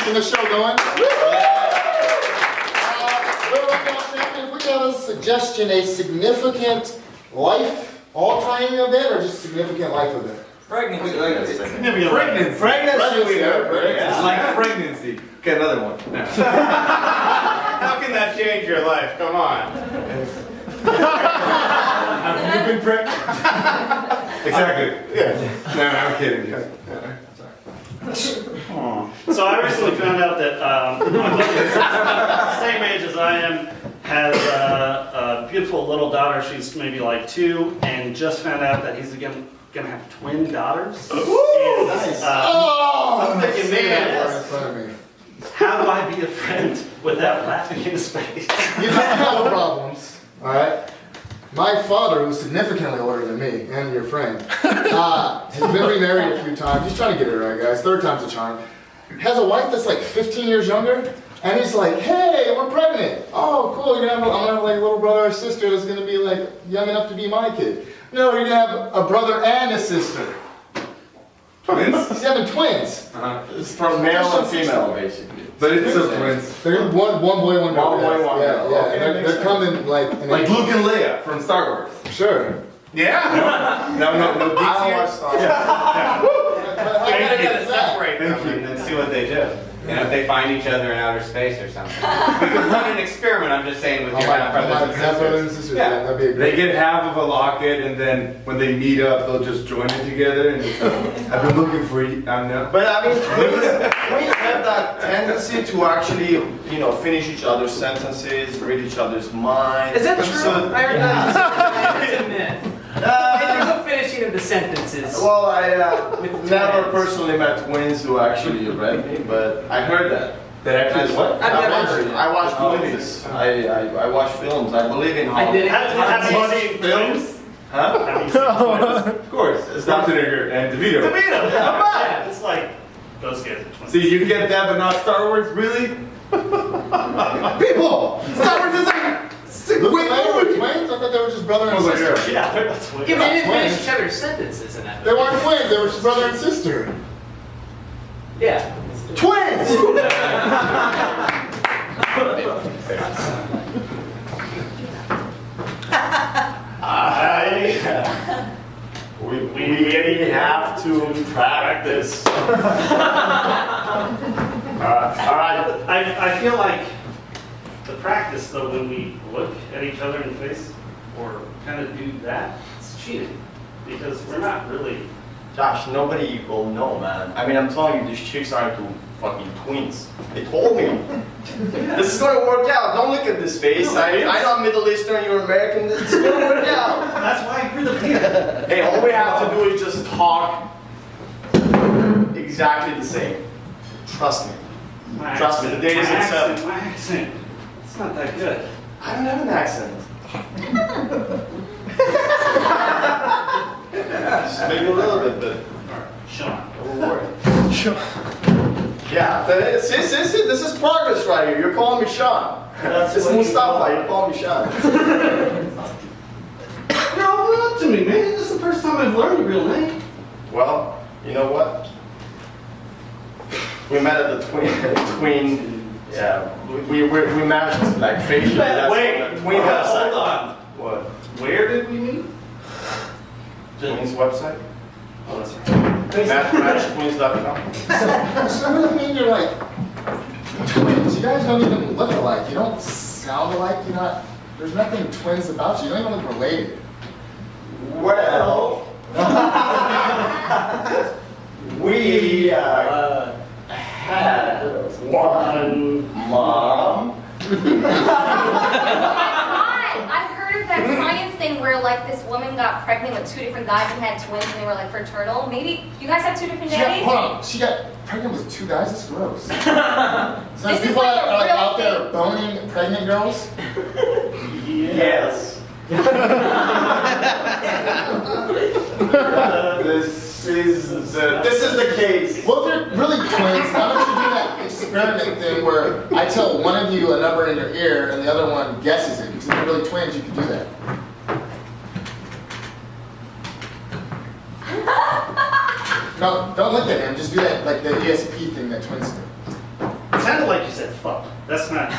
keeping the show going. If we got a suggestion, a significant life all-time event, or just significant life event? Pregnancy. Pregnancy. Yeah. Like pregnancy. Okay, another one. No. How can that change your life? Come on. Have you been pregnant? Exactly. Yeah. No, I'm kidding. So I recently found out that my brother, same age as I am, has a beautiful little daughter. She's maybe like 2, and just found out that he's gonna have twin daughters. Ooh, nice. I'm thinking, man, in front of me. How do I be a friend without laughing in his face? You have a couple problems, all right? My father, who's significantly older than me, and your friend, has been remarried a few times. He's trying to get it right, guys. 3rd time's a charm. Has a wife that's like 15 years younger, and he's like, hey, we're pregnant. Oh, cool, I'm gonna have like a little brother or sister that's gonna be like young enough to be my kid. No, you're gonna have a brother and a sister. Twins? He's having twins. It's from male and female, basically. But it's still twins. They're one boy, one girl. One boy, one Yeah, girl. yeah. Okay, And they're coming like Like Luke and Leia from Star Wars. Sure. Yeah. No geeks I don't here? watch Star Wars. But how You good gotta is that? separate them and then see what they do. You know, if they find each other in outer space or something. We could run an experiment, I'm just saying, with your half brothers and sisters. Yeah, that'd be a They great. get half of a locket, and then when they meet up, they'll just join it together. And I've been looking for you. I know. But I mean, twins have that tendency to actually, you know, finish each other's sentences, read each other's minds. Is that true? So- I heard that. It's a myth. There's no finishing of the sentences. Well, I With never twins. personally met twins who actually read me, but I heard that. That actually is what? I've never heard it. I watch movies. I watch films. I believe in I Hollywood. did it. Have you seen twins? Huh? Have you seen twins? Of course. Schwarzenegger and DeVito. Yeah, it's like those guys are twins. See, you get that, but not Star Wars, really? People! Star Wars is like Look, wait, they were twins? I thought they were just brother and sister. Yeah, they're not twins. Yeah, but they didn't Twins. finish each other's sentences in that. They weren't twins, they were just brother and sister. Yeah. Twins! We have to practice. Alright. I feel like the practice, though, when we look at each other in the face or kind of do that, it's cheating because we're not really. Josh, nobody will know, man. I mean, I'm telling you, these chicks aren't two fucking twins. They told me. This is gonna work out. Don't look at this face. No, I know I'm Middle Eastern, you're American. This is gonna work out. That's why you're the leader. Hey, all we have to do is just talk exactly the same. Trust me. Trust me, the date is itself. My accent, it's not that good. I don't have an accent. Just maybe a little bit, but All right, Sean. don't worry. Yeah, see, this is progress right here. You're calling me Sean. It's Mustafa, you're calling me Sean. You're opening up to me, man. This is the first time I've learned your real name. Well, you know what? We met at the twin. Yeah, we matched like facially. That's Wait, on the twin website. hold on. What? Where did we meet? Twins website? Oh, that's right. Matchtwins.com. So what do you mean you're like twins? You guys don't even look alike. You don't sound alike. You're not. There's nothing twins about you. You don't even look related. Well, we had one mom. I've heard of that science thing where like this woman got pregnant with 2 different guys and had twins and they were like fraternal. Maybe you guys have 2 different daddies? Hold on. She got pregnant with 2 guys? That's gross. So This is people like a are real out there thing. boning pregnant girls? Yes. This is the case. Well, if you're really twins, why don't you do that experiment thing where I tell one of you a number in your ear and the other one guesses it? Because if you're really twins, you can do that. No, don't look at him. Just do that, like the ESP thing that twins do. sounded like you said fuck. That's not.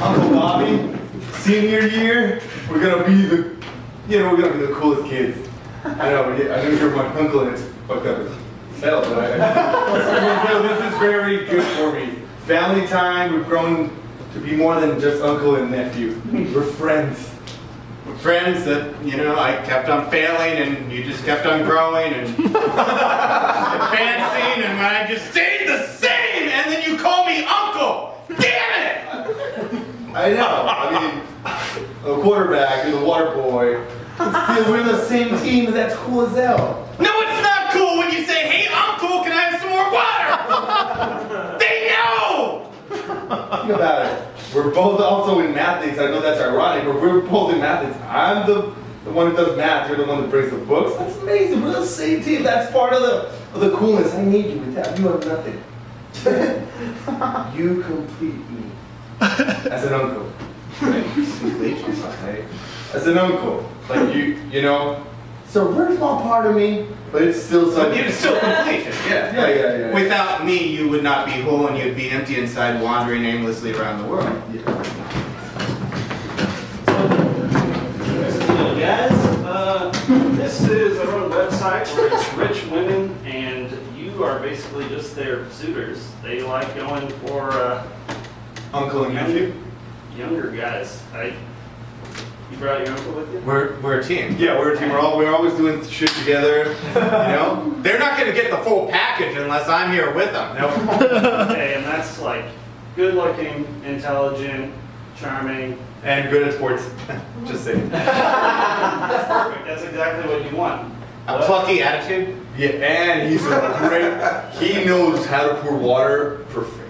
Uncle Bobby, senior year, we're gonna be the, we're gonna be the coolest kids. I know you're my uncle and it's fucked up as hell, but this is very good for me. Family time, we've grown to be more than just uncle and nephew. We're friends. We're friends that, I kept on failing and you just kept on growing and advancing and I just stayed the same and then you call me uncle. Damn it! I know. I mean, a quarterback and the water boy. We're in the same team, and that's cool as hell. No, it's not cool when you say, "Hey, uncle, can I have some more water?" They know. Think about it. We're both also in maths. I know that's ironic, but we're both in maths. I'm the one who does math. You're the one that brings the books. That's amazing. We're the same team. That's part of the coolness. I need you with that. You have nothing. You complete me. As an uncle. As an uncle. Like it's a very small part of me, but it's still something. You're still completion, yeah. Yeah. Without me, you would not be whole and you'd be empty inside, wandering aimlessly around the world. Guys, this is a website where it's rich women and you are basically just their suitors. They like going for Uncle and nephew? younger guys. You brought your uncle with you? We're a team. Yeah, we're a team. We're always doing shit together. They're not going to get the full package unless I'm here with them. Nope. Okay, and that's like good looking, intelligent, charming. And good at sports. Just saying. That's perfect. That's exactly what you want. A plucky attitude. Yeah, and he's a great. He knows how to pour water. Perfect.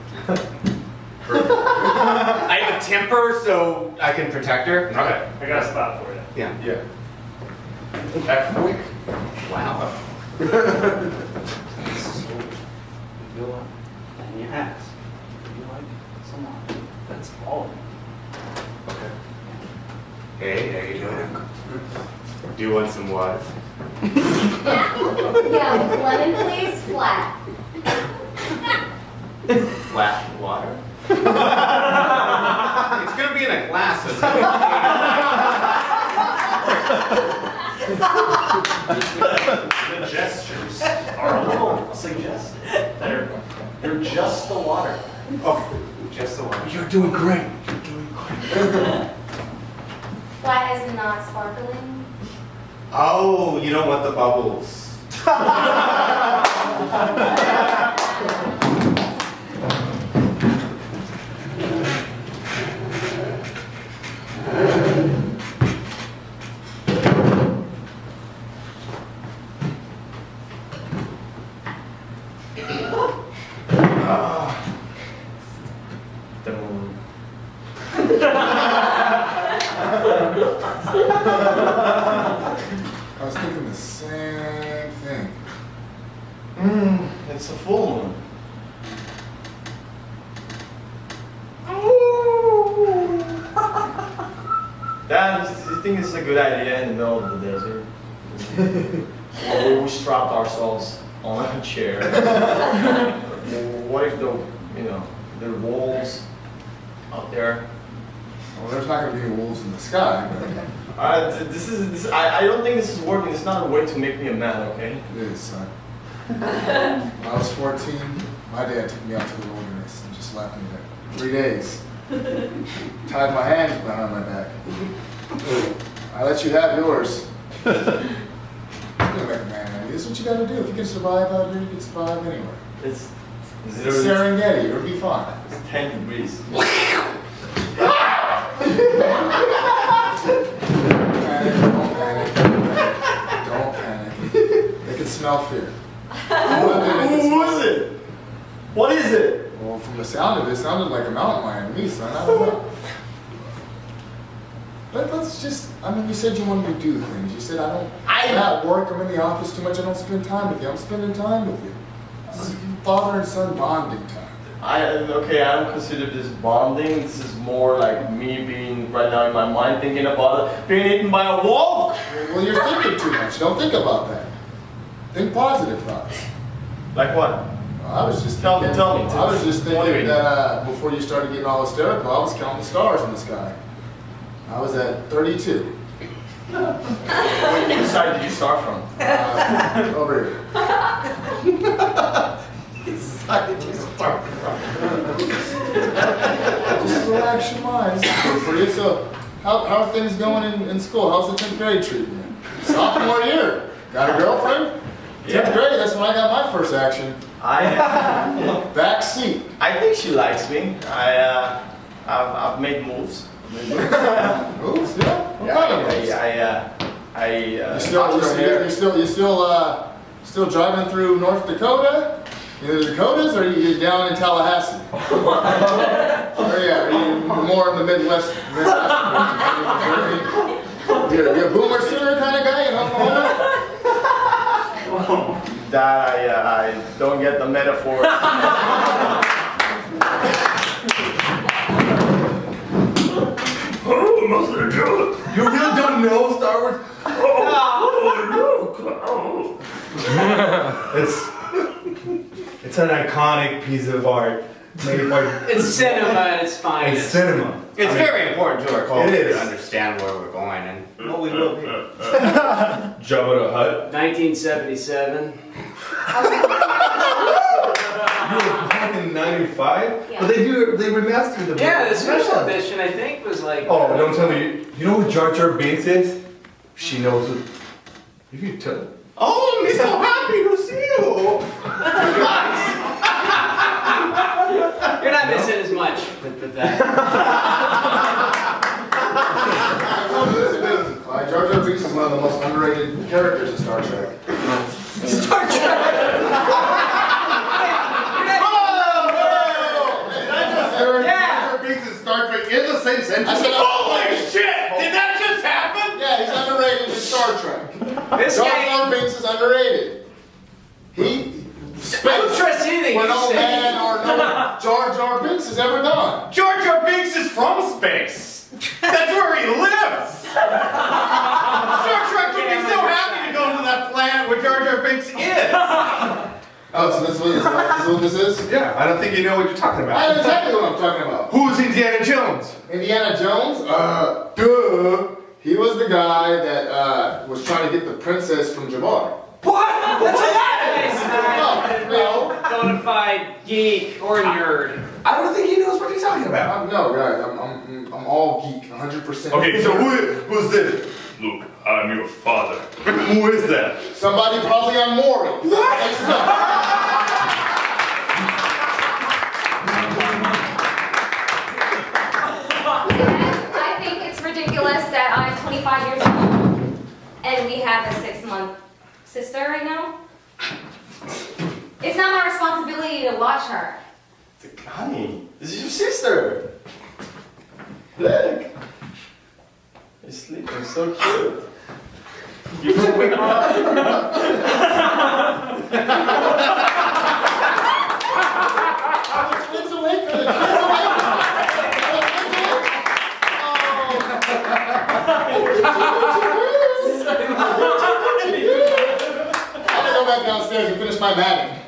I have a temper, so I can protect her. Okay, I got a spot for you. Yeah. Yeah. Quick. Wow. So, you go up and you ask, do you like someone that's all? Okay. Hey, how you doing? Do you want some water? Yeah, with lemon, please, flat. Flat water? It's gonna be in a glass. So The gestures are a little suggestive. They're just the water. oh, just the water. You're doing great. Flat as in not sparkling. Oh, you don't want the bubbles. The moon. I was thinking the same thing. It's a full moon. Dad, you think it's a good idea in the middle of the desert? We strapped ourselves on a chair. What if there are wolves out there? Well, there's not going to be any wolves in the sky, but I don't think this is working. It's not a way to make me a man, okay? it is, son. When I was 14, my dad took me out to the wilderness and just left me there. 3 days. Tied my hands behind my back. I let you have yours. You're gonna make a man out of you. This is what you gotta do. If you can survive out here, you can survive anywhere. It's It's literally Serengeti, it'll be fine. 10 degrees. Don't panic. Don't panic. They can smell fear. Who is it? What is it? Well, from the sound of it, it sounded like a mountain lion to me, son. I don't know. Let's just, you said you wanted to do things. You said, I'm at work, I'm in the office too much, I don't spend time with you. I'm spending time with you. This is father and son bonding time. I don't consider this bonding. This is more like me being right now in my mind thinking about being eaten by a wolf. Well, you're thinking too much. Don't think about that. Think positive thoughts. Like what? I was just Tell me, thinking, tell me. I was just What do you thinking mean? that before you started getting all hysterical, I was counting the stars in the sky. I was at 32. Which side did you start from? Over here. Which side did you start from? Just relax your mind. This is good for you. So, how are things going in school? How's the 10th grade treating you? Sophomore year. Got a girlfriend? 10th grade, that's when I got my first action. Back seat. I think she likes me. I've made moves. Moves? Yeah. What kind of moves? You still driving through North Dakota? In the Dakotas, or are you down in Tallahassee? Are you more in the Midwest? You're a boomer sooner kind of guy in Oklahoma? That I don't get the metaphor. Oh, most of the joke. You really don't know Star Wars? It's an iconic piece of art made by. It's cinema at its finest. It's cinema. It's very important to our culture It is. to understand where we're going, and What we will be. Jabba the Hutt. 1977. You were born in '95, Yeah. but they remastered the. Yeah, the special edition I think was like. Oh, don't tell me. You know who Jar Jar Binks is? She knows who. If you tell. oh, I'm so happy to see you. You're not missing as much with that. Jar Jar Binks is one of the most underrated characters in Star Trek. Star Trek. Jar Jar Binks and Star Trek in the same sentence. I said, Holy shit! Did that just happen? yeah, he's underrated in Star Trek. This Jar guy. Jar Binks is underrated. I don't trust anything Where you no say. man or no Jar Jar Binks has ever gone. Jar Jar Binks is from space. That's where he lives. Star Trek would be so happy to go to that planet where Jar Jar Binks is. Oh, so this is what this is? Yeah, I don't think you know what you're talking I know about. exactly what I'm talking about. Who's Indiana Jones? Indiana Jones? Duh. He was the guy that was trying to get the princess from Jabbar. What? That's hilarious. No. Bona fide geek or nerd. I don't think he knows what he's talking about. No, guys, I'm all geek, 100%. Okay, so who's this? Luke, I'm your father. Who is that? Somebody probably on Maury. I think it's ridiculous that I'm 25 years old and we have a 6-month sister right now. It's not my responsibility to watch her. Honey, this is your sister. Look. You're sleeping so cute. You can wake up. Kids awake, kids awake. I'm gonna go back downstairs and finish my matting.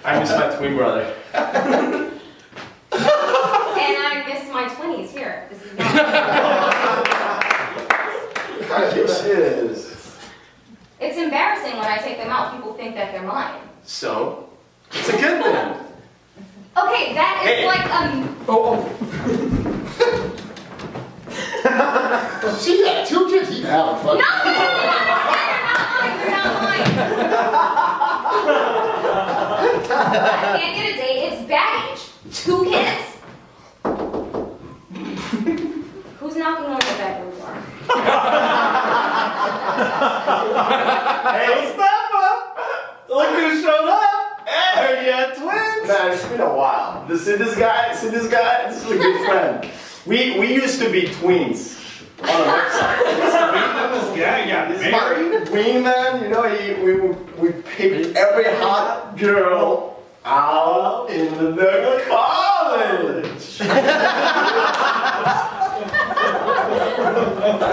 I miss my twin brother. And I miss my 20s here. This is not. Bitches. It's embarrassing when I take them out. People think that they're mine. So, it's a good thing. Okay, that is Hey. like She got 2 kids. You can have a fun. No! They're not mine. I can't get a date. It's baggage. 2 kids. Who's knocking on the bedroom door? Hey, Look who showed up! Hey, you had twins! man, it's been a while. See this guy? This is a good friend. We used to be twins on a website. Yeah, This is my wingman, you know, we picked every hot girl out in the college. college.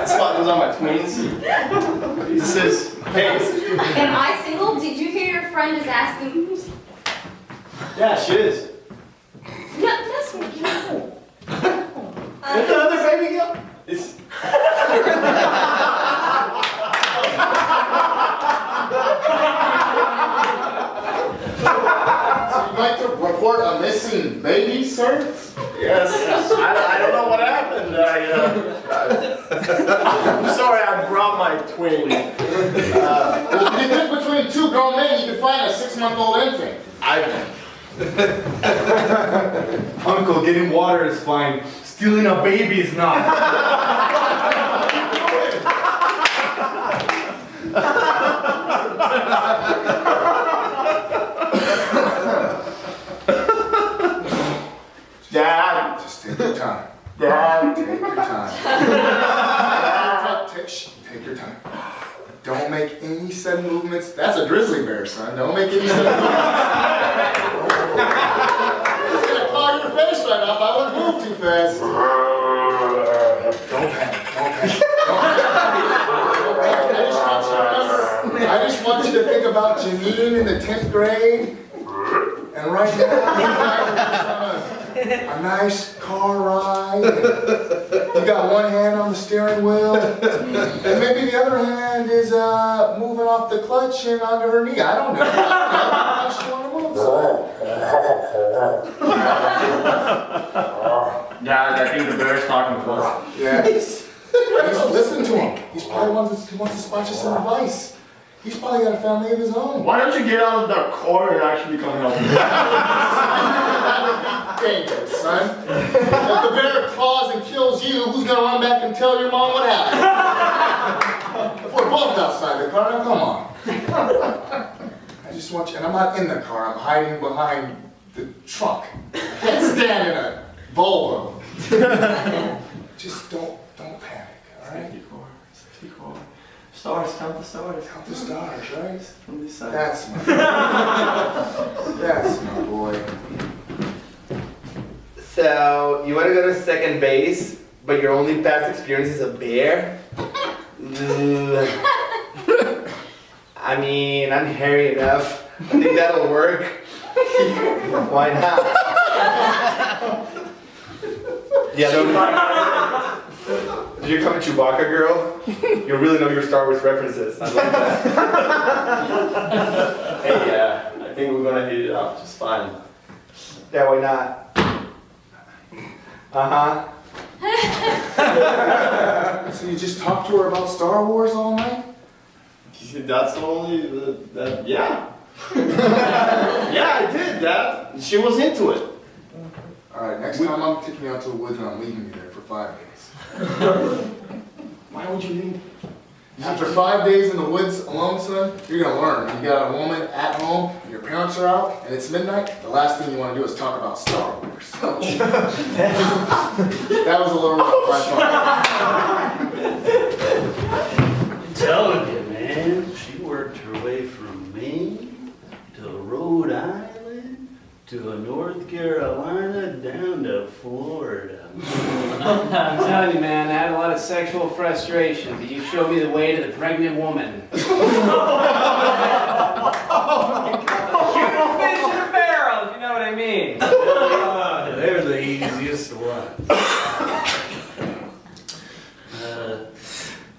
Spot those on my twins. This is, hey. Am I single? Did you hear your friend is asking? Yeah, she is. No, that's me. No. Is the other baby girl? It's. You'd like to report a missing baby, sir? Yes. I don't know what happened. I'm sorry, I brought my twin. Well, if you pick between two grown men, you can find a 6-month-old infant. Uncle, getting water is fine. Stealing a baby is not. Dad. Just take your time. Dad. Take your time. Take your time. Don't make any sudden movements. That's a grizzly bear, son. Don't make any sudden movements. He's gonna claw your face right off. I wouldn't move too fast. Don't panic. Don't panic. Don't panic. I just want you to think about Janine in the 10th grade. And right now, a nice car ride. You got one hand on the steering wheel, and maybe the other hand is moving off the clutch and onto her knee. I don't know. How she want to move. Dad, I think the bear's talking to us. Yeah. Listen to him. He wants to spot you some advice. He's probably got a family of his own. Why don't you get out of that car and actually come help me? That would be dangerous, son. If the bear claws and kills you, who's gonna run back and tell your mom what happened? If we're both outside the car, now come on. I just want you, and I'm not in the car, I'm hiding behind the trunk. I can't stand in a Volvo. Just don't panic, alright? 54. Stars, count the stars. Count the stars, right? From this side. That's my boy. That's my boy. So, you want to go to second base, but your only past experience is a bear? I mean, I'm hairy enough. I think that'll work. Why not? Yeah, no. Did you come Chewbacca girl? You really know your Star Wars references. I like that. Hey, I think we're gonna hit it off just fine. Yeah, why not? Uh-huh. So you just talked to her about Star Wars all night? That's the only, yeah. Yeah, I did, Dad. She was into it. Alright, next time I'm taking you out to the woods and I'm leaving you there for 5 days. Why would you leave? After 5 days in the woods alone, son, you're gonna learn. You got a woman at home, and your parents are out, and it's midnight, the last thing you want to do is talk about Star Wars. That was a little rough, I I'm telling you, man, she worked her way from Maine to Rhode Island to North Carolina down to Florida. I'm telling you, man, I had a lot of sexual frustration, but you showed me the way to the pregnant woman. Shoot a fish in a barrel, if you know what I mean. They're the easiest ones.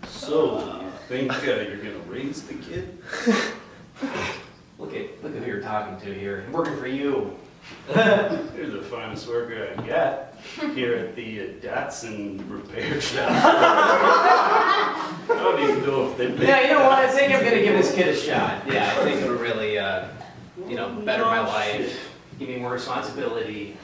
So, you think you're gonna raise the kid? Look at who you're talking to here. I'm working for you. You're the finest worker I got here at the Datsun repair shop. I don't even know if they make Yeah, you know what? I think I'm gonna give this kid a shot. Yeah, I think it'll really, better my life, give me more responsibility.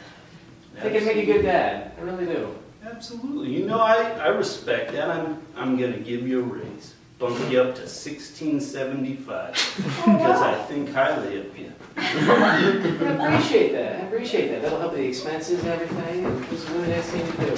I think I'd make a good dad. I really do. Absolutely. You know, I respect that. I'm gonna give you a raise. bump you up to 1675 because I think highly of you. I appreciate that. I appreciate that. That'll help the expenses and everything. And it's a really nice thing to do.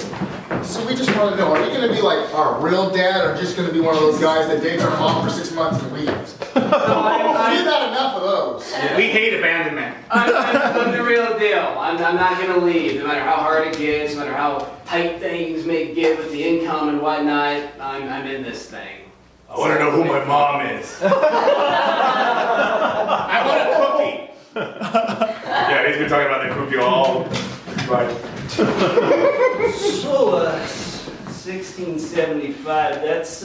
So we just want to know, are you going to be like our real dad, or just going to be one of those guys that dates our mom for 6 months and leaves? We've had enough of those. Yeah. We hate abandonment. I'm the real deal. I'm not going to leave, no matter how hard it gets, no matter how tight things may get with the income and whatnot. I'm in this thing. I want to know who my mom is. I want a cookie. Yeah, he's been talking about that cookie all right. So, 1675, that's,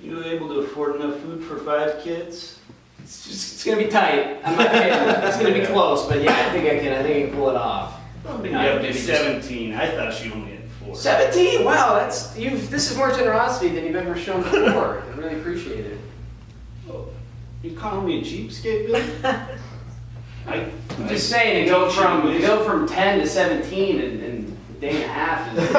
you able to afford enough food for 5 kids? It's going to be tight. I'm not kidding. It's going to be close, but yeah, I think I can pull it off. You have to be 17. I thought she only had 4. 17? Wow, this is more generosity than you've ever shown before. I really appreciate it. You calling me a cheapskate, Billy? I'm just saying, to go from 10 to 17 in a day and a half is